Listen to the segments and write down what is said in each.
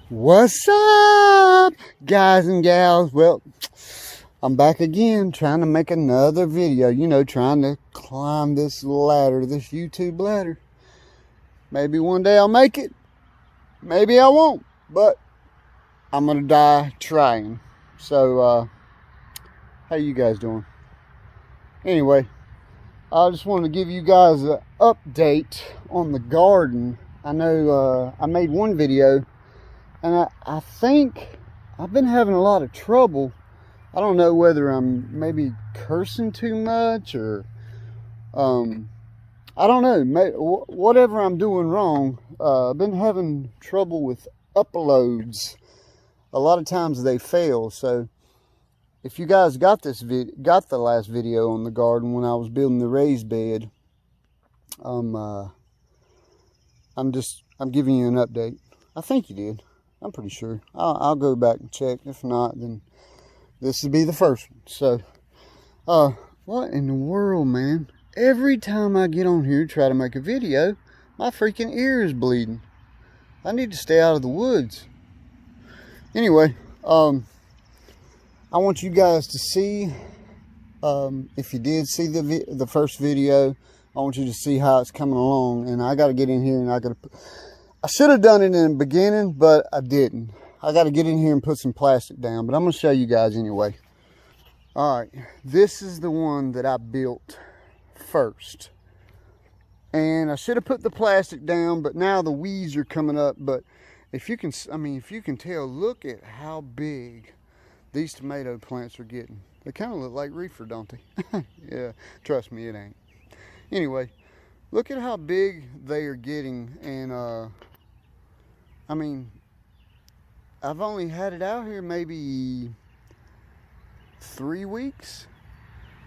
What's up, guys and gals? Well, I'm back again trying to make another video. You know, trying to climb this ladder, this YouTube ladder. Maybe one day I'll make it. Maybe I won't. But I'm going to die trying. So, how you guys doing? Anyway, I just wanted to give you guys an update on the garden. I know I made one video. And I think I've been having a lot of trouble. I don't know whether I'm maybe cursing too much or I don't know. Whatever I'm doing wrong, I've been having trouble with uploads. A lot of times they fail. So if you guys got the last video on the garden when I was building the raised bed, I'm giving you an update. I think you did. I'm pretty sure. I'll go back and check. If not, then this will be the first one. So, what in the world, man? Every time I get on here to try to make a video, my freaking ear is bleeding. I need to stay out of the woods. Anyway, I want you guys to see, if you did see the first video, I want you to see how it's coming along. And I got to get in here and I should have done it in the beginning, but I didn't. I got to get in here and put some plastic down, but I'm going to show you guys anyway. All right, this is the one that I built first. And I should have put the plastic down, but now the weeds are coming up. But if you can tell, look at how big these tomato plants are getting. They kind of look like reefer, don't they? Yeah, trust me, it ain't. Anyway, look at how big they are getting. And I mean, I've only had it out here maybe 3 weeks.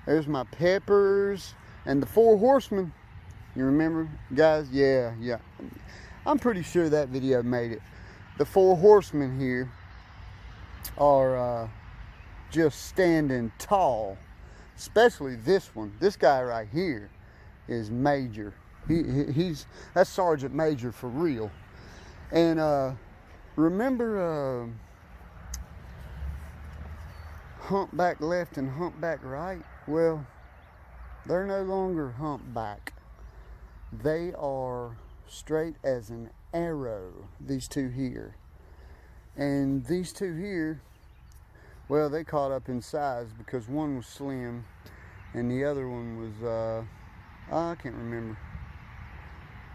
There's my peppers and the 4 horsemen. You remember, guys? Yeah. I'm pretty sure that video made it. The 4 horsemen here are just standing tall. Especially this one. This guy right here is major. That's Sergeant Major for real. And remember humpback left and humpback right? Well, they're no longer humpback. They are straight as an arrow, these two here. And these two here, well, they caught up in size because one was slim and the other one was I can't remember.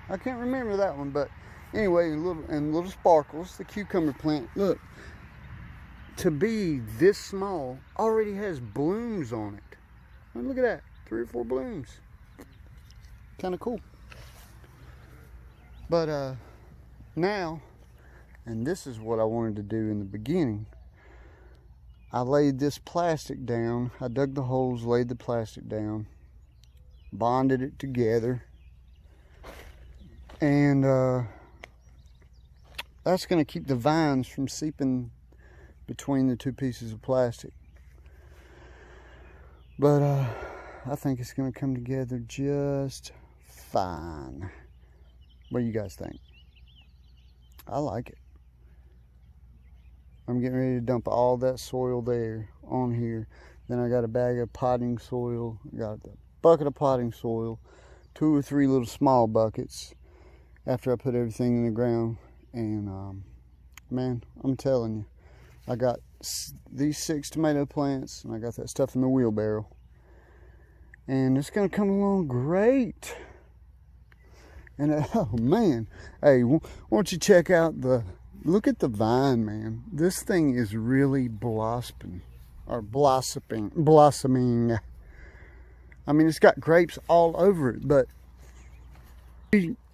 I can't remember that one, but anyway, little sparkles, the cucumber plant. Look, to be this small, already has blooms on it. And look at that, 3 or 4 blooms. Kind of cool. But now, and this is what I wanted to do in the beginning. I laid this plastic down. I dug the holes, laid the plastic down, bonded it together, and that's going to keep the vines from seeping between the 2 pieces of plastic. But I think it's going to come together just fine. What do you guys think? I like it. I'm getting ready to dump all that soil there on here. Then I got a bag of potting soil. I got a bucket of potting soil. 2 or 3 little small buckets after I put everything in the ground. And man, I'm telling you, I got these 6 tomato plants and I got that stuff in the wheelbarrow, and it's gonna come along great. And oh man, hey, won't you check out look at the vine, man. This thing is really blossoming. I mean, it's got grapes all over it, but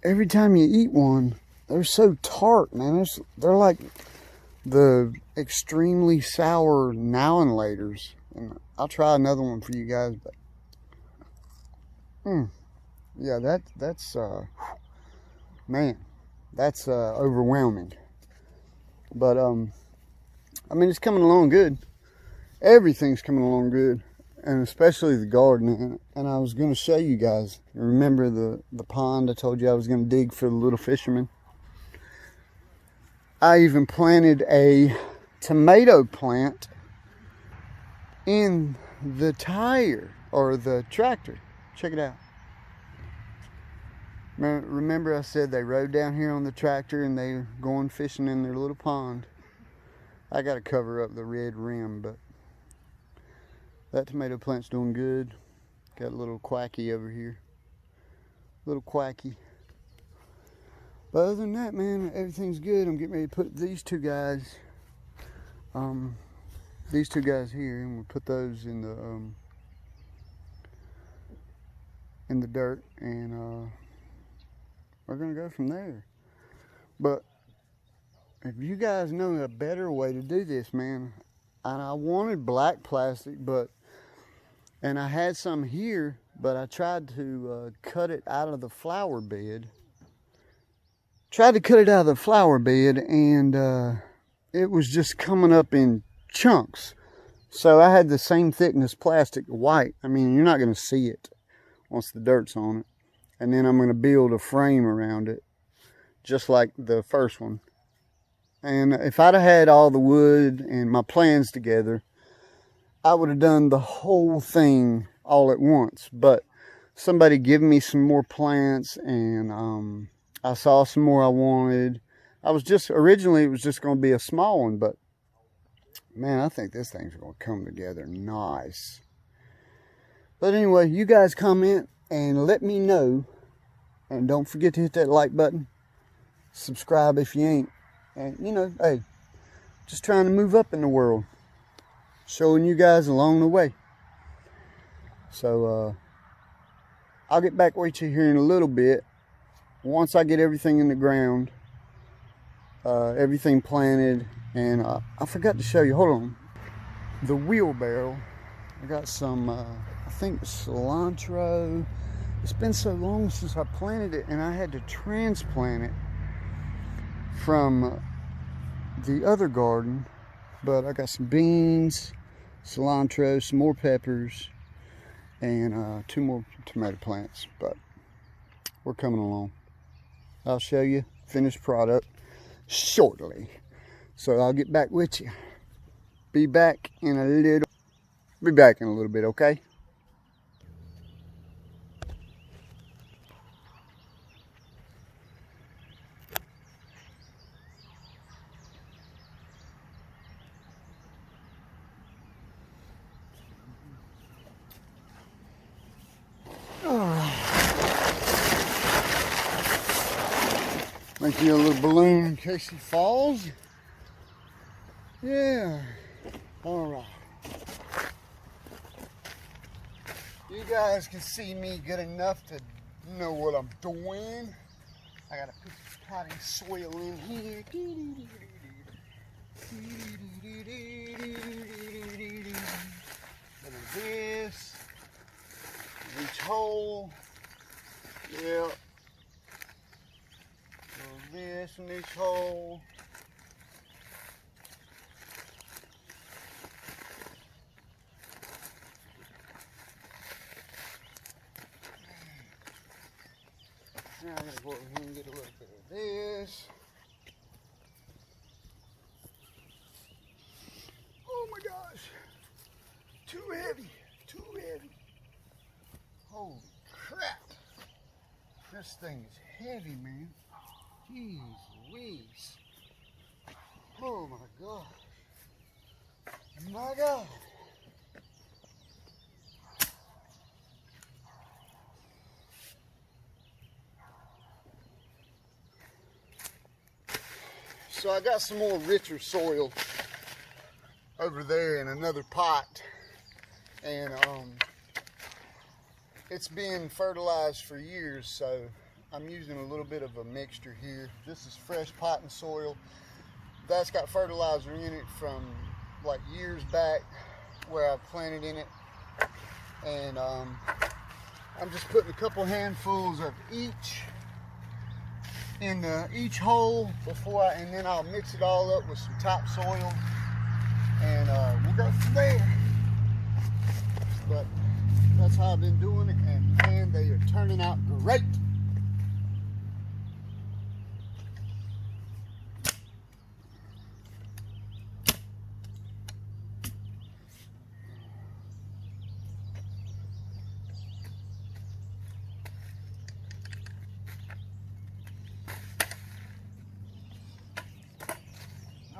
every time you eat one, they're so tart, man. They're like the extremely sour Now-and-Laters. And I'll try another one for you guys, but yeah, that's man, that's overwhelming. But I mean, it's coming along good. Everything's coming along good, and especially the garden. And I was going to show you guys. Remember the pond I told you I was going to dig for the little fishermen? I even planted a tomato plant in the tire or the tractor. Check it out. Remember I said they rode down here on the tractor and they were going fishing in their little pond. I got to cover up the red rim, but that tomato plant's doing good. Got a little quacky over here. Little quacky. But other than that, man, everything's good. I'm getting ready to put these two guys here, and we'll put those in the dirt, and we're gonna go from there. But if you guys know a better way to do this, man, and I wanted black plastic, and I had some here, but I tried to cut it out of the flower bed. And it was just coming up in chunks. So I had the same thickness plastic, white. I mean, you're not going to see it once the dirt's on it. And then I'm going to build a frame around it, just like the first one. And if I'd have had all the wood and my plans together, I would have done the whole thing all at once. But somebody gave me some more plants, and I saw some more I wanted. Originally it was just going to be a small one, but man, I think this thing's going to come together nice. But anyway, you guys comment and let me know. And don't forget to hit that like button. Subscribe if you ain't. And you know, hey, just trying to move up in the world. Showing you guys along the way. So, I'll get back with you here in a little bit. Once I get everything in the ground, everything planted, and I forgot to show you, hold on, the wheelbarrow. I got some, I think cilantro. It's been so long since I planted it, and I had to transplant it from the other garden. But I got some beans, cilantro, some more peppers, and 2 more tomato plants. But we're coming along. I'll show you finished product shortly. So I'll get back with you. Be back in a little bit, okay? Make you a little balloon in case he falls. Yeah. Alright. You guys can see me good enough to know what I'm doing. I gotta put some potting soil in here. And this. Each hole. Yeah. This in each hole. Now I'm going to go over here and get a little bit of this. Oh my gosh. Too heavy. Too heavy. Holy crap. This thing is heavy, man. Jeez Louise. Oh my gosh. My God. So I got some more richer soil over there in another pot. And it's been fertilized for years, so I'm using a little bit of a mixture here. This is fresh potting soil. That's got fertilizer in it from like years back where I planted in it. And I'm just putting a couple handfuls of each in each hole and then I'll mix it all up with some topsoil, and we'll go from there. But that's how I've been doing it, and man, they are turning out great.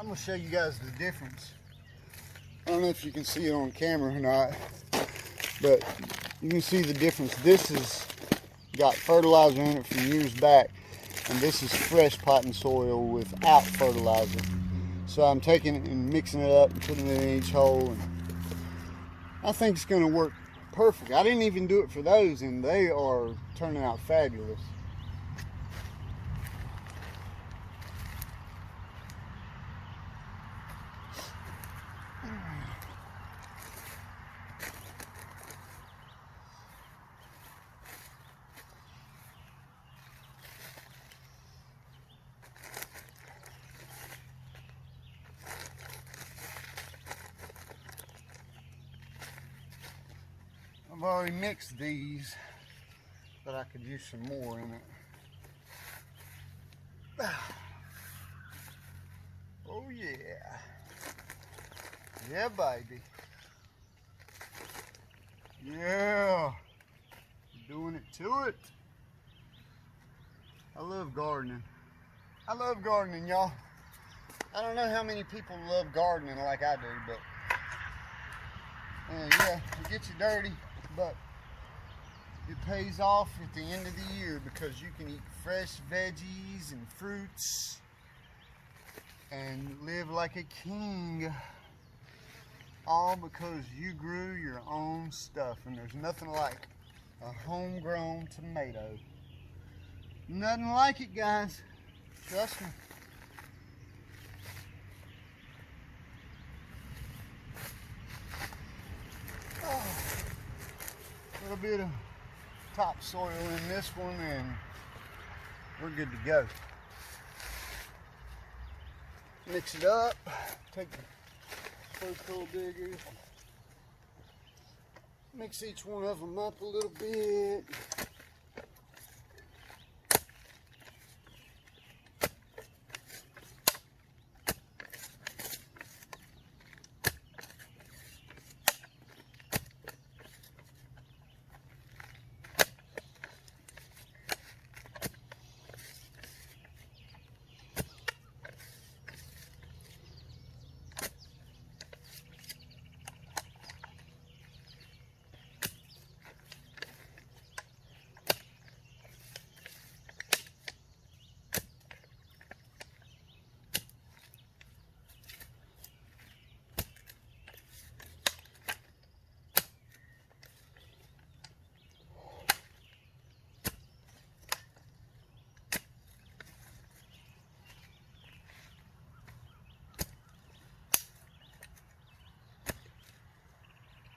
I'm gonna show you guys the difference. I don't know if you can see it on camera or not, but you can see the difference. This has got fertilizer in it from years back, and this is fresh potting soil without fertilizer. So I'm taking it and mixing it up and putting it in each hole, and I think it's gonna work perfect. I didn't even do it for those, and they are turning out fabulous. I've already mixed these, but I could use some more in it. Oh yeah. Yeah, baby. Yeah. Doing it to it. I love gardening. I love gardening, y'all. I don't know how many people love gardening like I do, but yeah, it gets you dirty, but it pays off at the end of the year because you can eat fresh veggies and fruits and live like a king, all because you grew your own stuff. And there's nothing like a homegrown tomato. Nothing like it, guys. Trust me. A little bit of topsoil in this one and we're good to go. Mix it up, take the first hole diggers, mix each one of them up a little bit.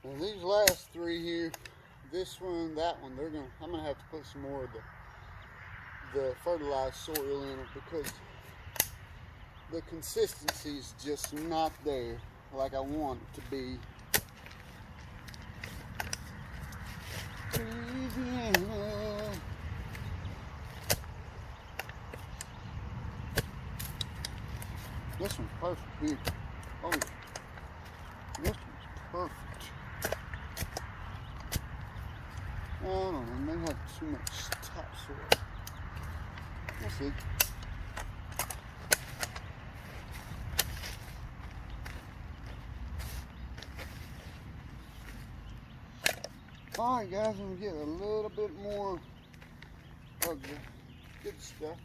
Well, these last three here, this one, that one, I'm gonna have to put some more of the fertilized soil in it because the consistency is just not there like I want it to be. This one's perfect here. Oh, this one's perfect. I don't know, I may have too much topsoil. We'll see. Alright guys, I'm gonna get a little bit more of the good stuff.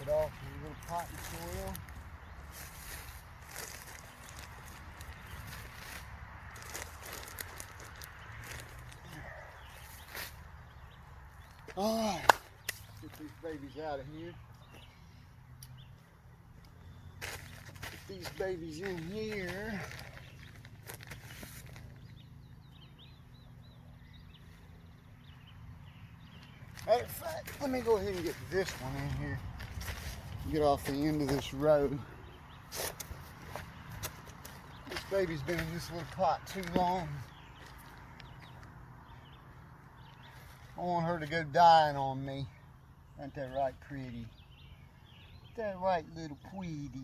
it off with a little potting soil. Alright, get these babies out of here. Get these babies in here. Matter of fact, let me go ahead and get this one in here. Get off the end of this row. This baby's been in this little pot too long. I want her to go dying on me. Ain't that right, pretty? Ain't that right, little Tweety?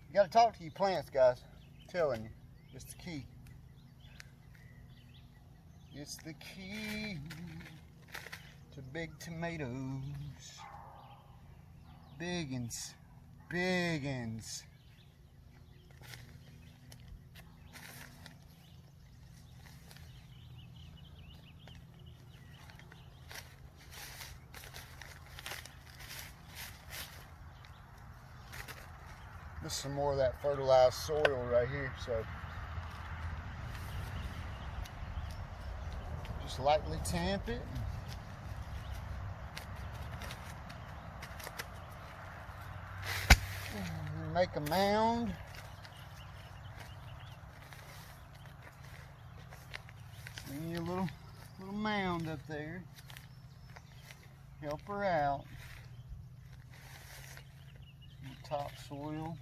You gotta talk to your plants, guys. I'm telling you, it's the key. It's the key to big tomatoes. Biggins. Biggins. This is some more of that fertilized soil right here, so just lightly tamp it. And make a mound. And your little mound up there. Help her out. Some topsoil.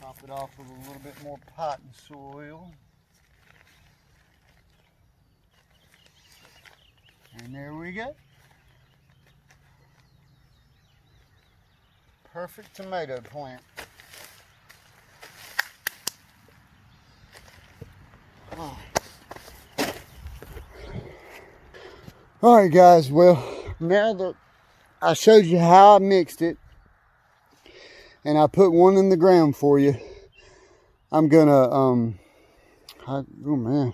Top it off with a little bit more potting soil. And there we go. Perfect tomato plant. Oh. Alright guys, well, now that I showed you how I mixed it, and I put one in the ground for you, I'm gonna, oh man.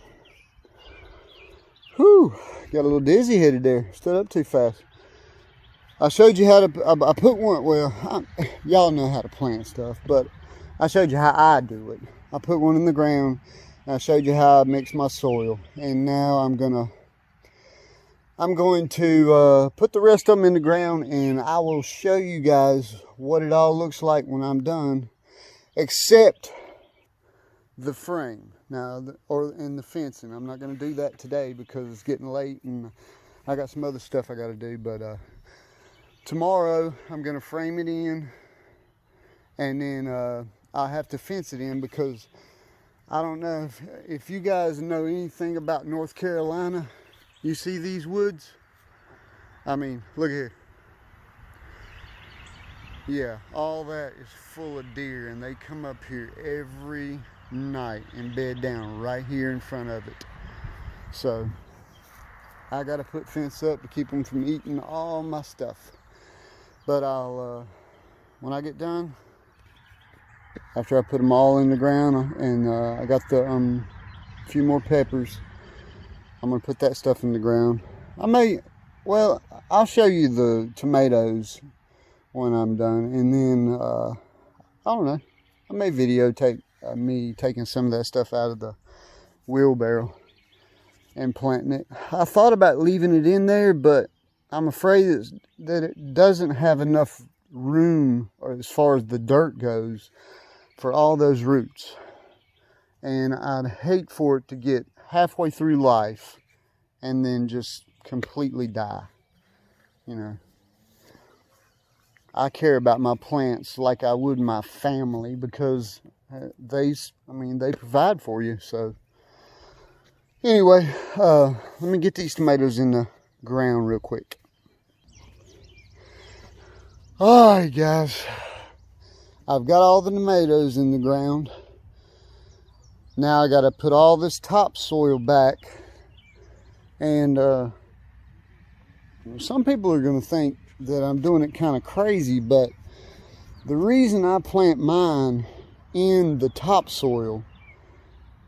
Whew, got a little dizzy headed there, stood up too fast. I showed you how to, I put one, well, y'all know how to plant stuff, but I showed you how I do it. I put one in the ground, and I showed you how I mix my soil, and now I'm going to put the rest of them in the ground, and I will show you guys what it all looks like when I'm done, except the frame now, and the fencing. I'm not going to do that today because it's getting late and I got some other stuff I got to do, but tomorrow I'm going to frame it in, and then I'll have to fence it in because I don't know if you guys know anything about North Carolina. You see these woods? I mean, look here. Yeah, all that is full of deer, and they come up here every night and bed down right here in front of it. So I got to put fence up to keep them from eating all my stuff. But I'll, when I get done, after I put them all in the ground, and I got the few more peppers, I'm going to put that stuff in the ground. I'll show you the tomatoes when I'm done. And then, I don't know, I may videotape me taking some of that stuff out of the wheelbarrow and planting it. I thought about leaving it in there, but I'm afraid that it doesn't have enough room, or as far as the dirt goes, for all those roots. And I'd hate for it to get halfway through life and then just completely die. You know, I care about my plants like I would my family, because they provide for you. So anyway, let me get these tomatoes in the ground real quick. All right, guys, I've got all the tomatoes in the ground. Now I got to put all this topsoil back, and some people are going to think that I'm doing it kind of crazy, but the reason I plant mine in the topsoil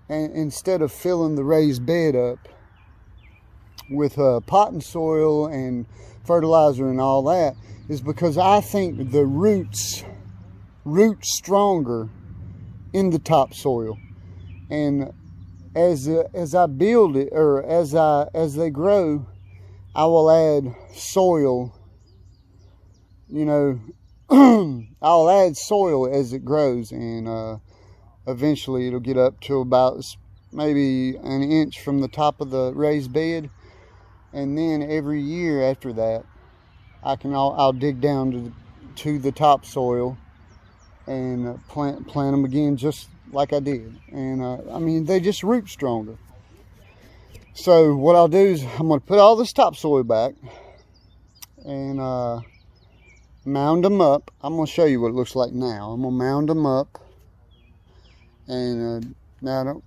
and instead of filling the raised bed up with potting soil and fertilizer and all that is because I think the roots stronger in the topsoil. And as I build it, or as they grow, I will add soil. You know, I'll add soil as it grows, and eventually it'll get up to about maybe an inch from the top of the raised bed. And then every year after that, I'll dig down to the topsoil and plant them again, just like I did. And I mean, they just root stronger. So what I'll do is I'm going to put all this topsoil back and mound them up. I'm going to show you what it looks like now. I'm going to mound them up. And now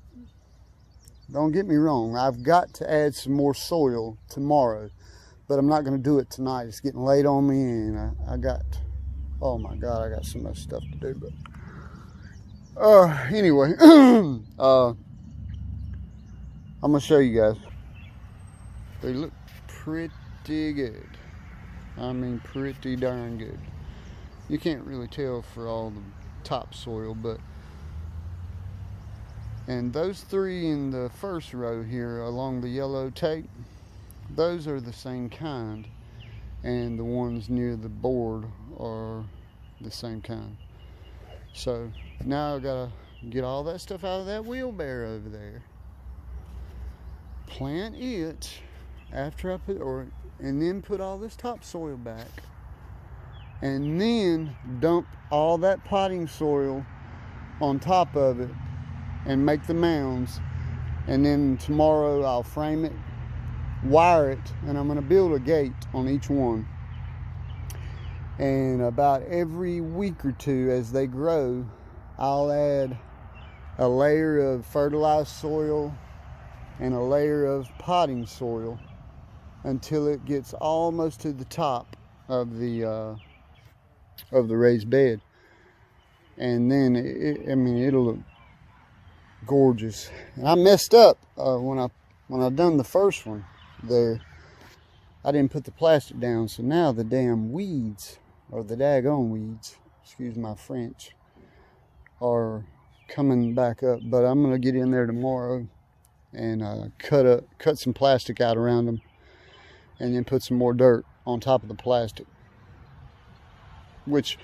don't get me wrong, I've got to add some more soil tomorrow, but I'm not going to do it tonight. It's getting late on me, and oh my God, I got so much stuff to do. But anyway, I'm going to show you guys. They look pretty good. I mean, pretty darn good. You can't really tell for all the topsoil, but and those three in the first row here along the yellow tape, those are the same kind, and the ones near the board are the same kind. So now I gotta get all that stuff out of that wheelbarrow over there, plant it after I and then put all this topsoil back, and then dump all that potting soil on top of it and make the mounds. And then tomorrow I'll frame it, wire it, and I'm going to build a gate on each one. And about every week or two as they grow, I'll add a layer of fertilized soil and a layer of potting soil until it gets almost to the top of the raised bed. And then it'll look gorgeous. And I messed up when I done the first one there. I didn't put the plastic down, so now the damn weeds, or the daggone weeds, excuse my French, are coming back up. But I'm gonna get in there tomorrow and cut some plastic out around them, and then put some more dirt on top of the plastic, which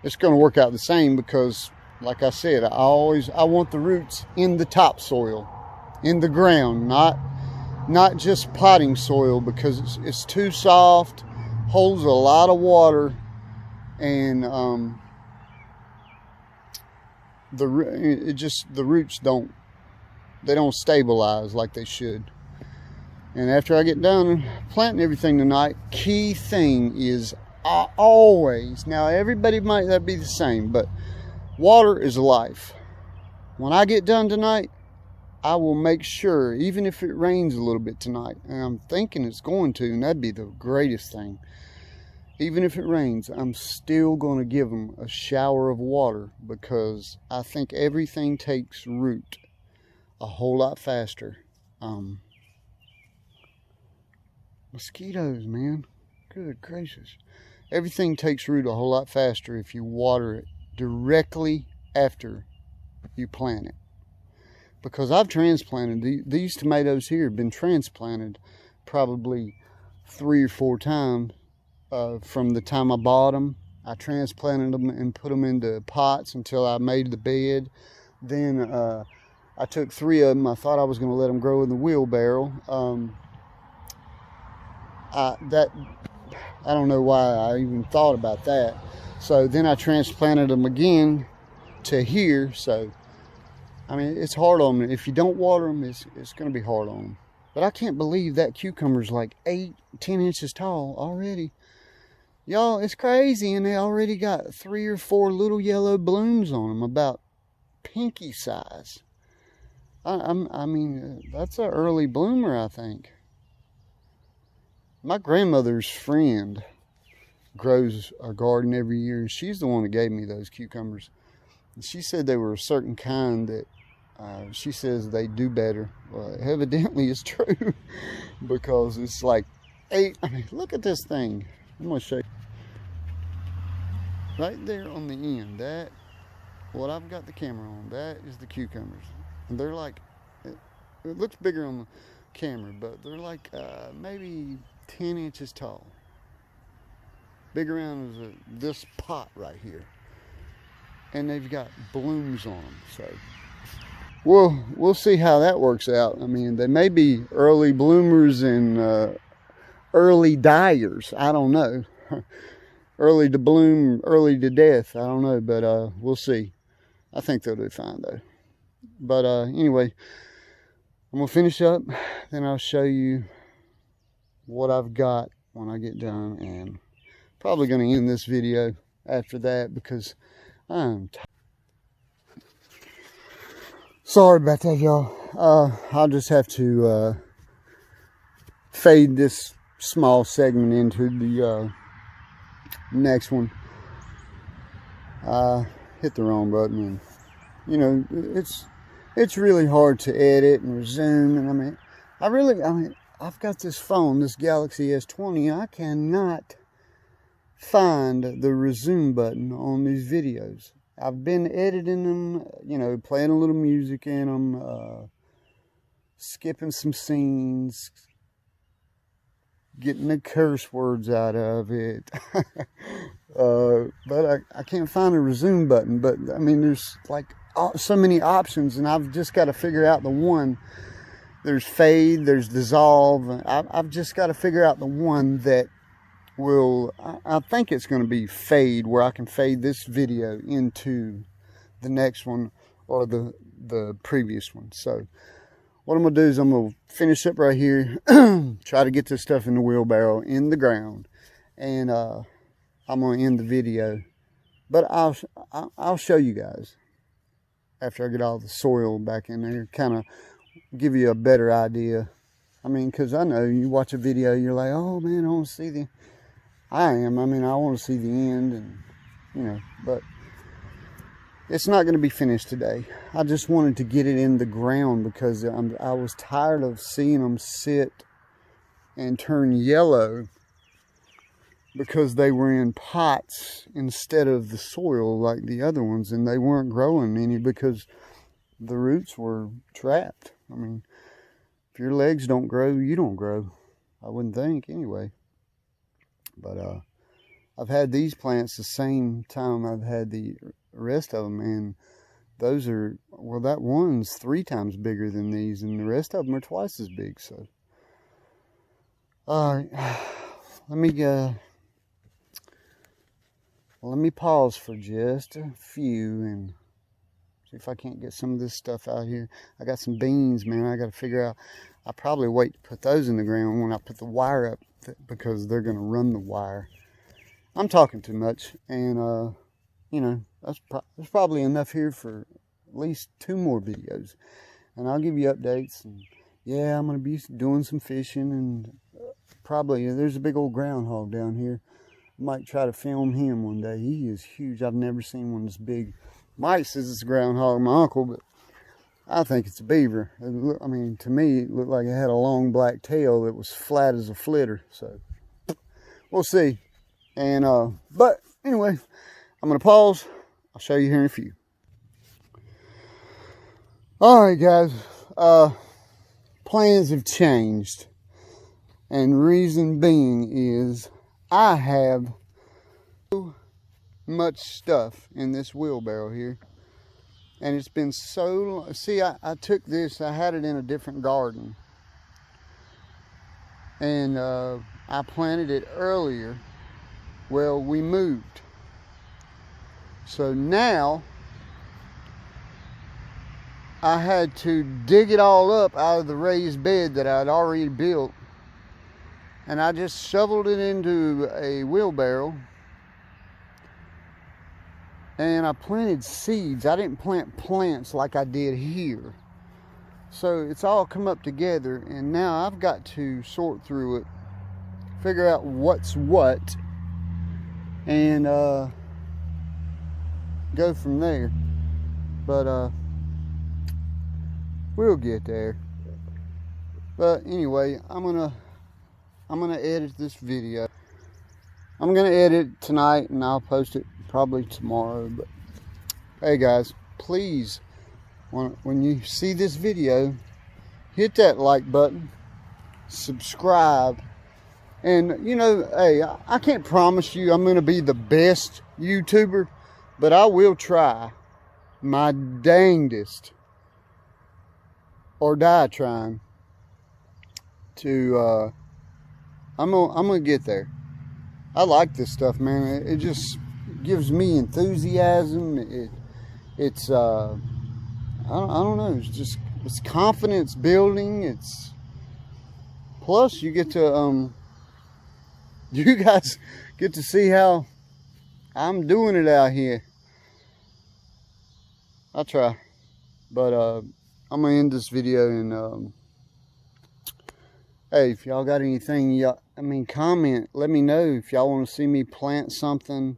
it's going to work out the same, because like I said, I want the roots in the topsoil, in the ground, not just potting soil, because it's too soft, holds a lot of water, and the roots don't stabilize like they should. And after I get done planting everything tonight, key thing is always, now everybody might not be the same, but water is life. When I get done tonight, I will make sure, even if it rains a little bit tonight, and I'm thinking it's going to, and that'd be the greatest thing. Even if it rains, I'm still going to give them a shower of water, because I think everything takes root a whole lot faster. Mosquitoes, man. Good gracious. Everything takes root a whole lot faster if you water it directly after you plant it. Because I've transplanted, these tomatoes here have been transplanted probably 3 or 4 times from the time I bought them. I transplanted them and put them into pots until I made the bed. Then I took 3 of them. I thought I was going to let them grow in the wheelbarrow. I don't know why I even thought about that. So then I transplanted them again to here. So I mean, it's hard on them. If you don't water them, it's going to be hard on them. But I can't believe that cucumber's like 8-10 inches tall already. Y'all, it's crazy. And they already got 3 or 4 little yellow blooms on them, about pinky size. I mean, that's an early bloomer, I think. My grandmother's friend grows a garden every year. She's the one that gave me those cucumbers. And she said they were a certain kind that She says they do better. Well, evidently it's true because it's like 8. I mean, look at this thing. I'm going to show you. Right there on the end, that, what I've got the camera on, that is the cucumbers. And they're like, it looks bigger on the camera, but they're like maybe 10 inches tall. Big around as this pot right here. And they've got blooms on them, so we'll see how that works out. I mean, they may be early bloomers and early dyers. I don't know. Early to bloom, early to death. I don't know, but we'll see. I think they'll do fine though. But anyway, I'm gonna finish up, then I'll show you what I've got when I get done, and probably gonna end this video after that because I'm tired. Sorry about that, y'all. I'll just have to fade this small segment into the next one. Hit the wrong button, and you know, it's really hard to edit and resume. And I mean, I've got this phone, this Galaxy S20. I cannot find the resume button on these videos. I've been editing them, you know, playing a little music in them, skipping some scenes, getting the curse words out of it. But I can't find a resume button. But I mean, there's like so many options, and I've just got to figure out the one. There's fade, there's dissolve. I've just got to figure out the one that will, I think it's going to be fade, where I can fade this video into the next one or the previous one. So what I'm going to do is I'm going to finish up right here, try to get this stuff in the wheelbarrow, in the ground, and I'm going to end the video. But I'll show you guys after I get all the soil back in there, kind of give you a better idea. I mean, because I know you watch a video, you're like, oh man, I want to see the... I mean, I want to see the end, and you know, but it's not going to be finished today. I just wanted to get it in the ground because I was tired of seeing them sit and turn yellow because they were in pots instead of the soil like the other ones, and they weren't growing any because the roots were trapped. I mean, if your legs don't grow, you don't grow. I wouldn't think anyway. But I've had these plants the same time I've had the rest of them, and those are, well, that one's 3 times bigger than these, and the rest of them are twice as big. So all right, let me pause for just a few and see if I can't get some of this stuff out here. I got some beans, man. I got to figure out. I'll probably wait to put those in the ground when I put the wire up, because they're going to run the wire. I'm talking too much, and you know, there's probably enough here for at least 2 more videos, and I'll give you updates. And yeah, I'm going to be doing some fishing, and probably there's a big old groundhog down here. I might try to film him one day. He is huge. I've never seen one this big. Mike says it's a groundhog, my uncle, but I think it's a beaver. I mean, to me, it looked like it had a long black tail that was flat as a flitter. So we'll see. And but anyway, I'm gonna pause. I'll show you here in a few. All right, guys. Plans have changed, and reason being is I have so much stuff in this wheelbarrow here. And it's been so long. See, I took this, I had it in a different garden. And I planted it earlier. Well, we moved. So now, I had to dig it all up out of the raised bed that I'd already built. And I just shoveled it into a wheelbarrow. And I planted seeds. I didn't plant plants like I did here. So it's all come up together, and now I've got to sort through it, figure out what's what, and go from there. But We'll get there. But anyway, I'm gonna edit this video. I'm gonna edit it tonight and I'll post it probably tomorrow. But hey guys, please, when you see this video, hit that like button, subscribe, and you know, hey, I can't promise you I'm gonna be the best YouTuber, but I will try my dangest, or die trying to I'm gonna get there. I like this stuff, man. It just gives me enthusiasm. It's I don't know, it's confidence building. It's plus you get to you guys get to see how I'm doing it out here. I'll try, but I'm gonna end this video and hey, if y'all got anything, comment. Let me know if y'all want to see me plant something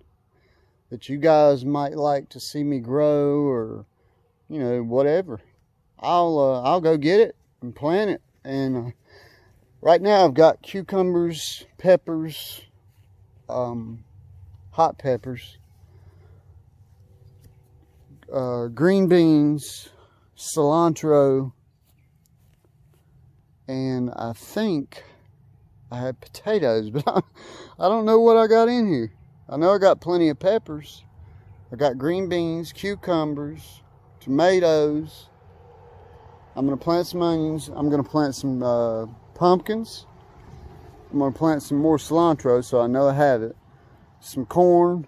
that you guys might like to see me grow, or you know, whatever. I'll go get it and plant it. And right now I've got cucumbers, peppers, hot peppers, green beans, cilantro, and I think I have potatoes, but I don't know what I got in here. I know I got plenty of peppers. I got green beans, cucumbers, tomatoes. I'm going to plant some onions. I'm going to plant some pumpkins. I'm going to plant some more cilantro, so I know I have it. Some corn.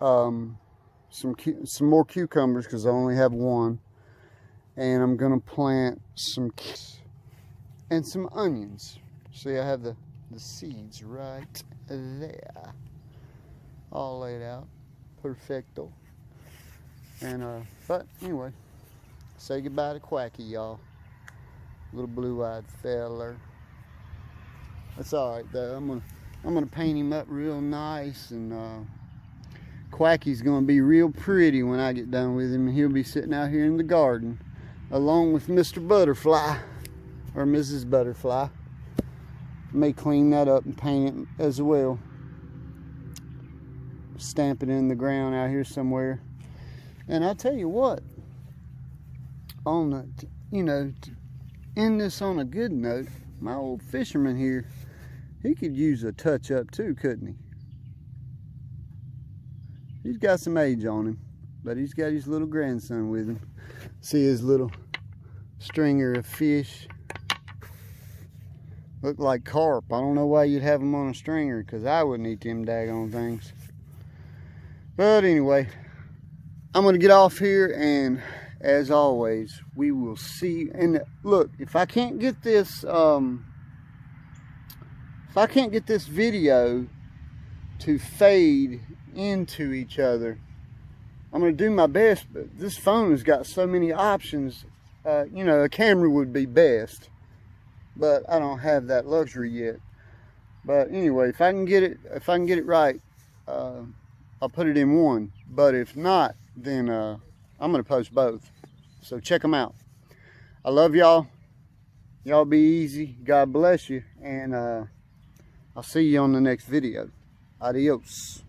Some more cucumbers, because I only have one. And I'm going to plant some and some onions. See, I have the seeds right there, all laid out, perfecto. And but anyway, say goodbye to Quacky, y'all. Little blue-eyed feller. That's all right though. I'm gonna paint him up real nice, and Quacky's gonna be real pretty when I get done with him. And he'll be sitting out here in the garden, along with Mr. Butterfly. Or Mrs. Butterfly. May clean that up and paint it as well. Stamp it in the ground out here somewhere. And I'll tell you what, on the, you know, to end this on a good note, my old fisherman here, he could use a touch up too, couldn't he? He's got some age on him, but he's got his little grandson with him. See his little stringer of fish. Look like carp. I don't know why you'd have them on a stringer, because I wouldn't eat them daggone things. But anyway, I'm going to get off here, and as always, we will see. And look, if I can't get this video to fade into each other, I'm going to do my best. But this phone has got so many options. You know, a camera would be best, but I don't have that luxury yet. But anyway, if I can get it right, I'll put it in one. But if not, then I'm gonna post both. So check them out. I love y'all. Y'all be easy. God bless you. And I'll see you on the next video. Adios.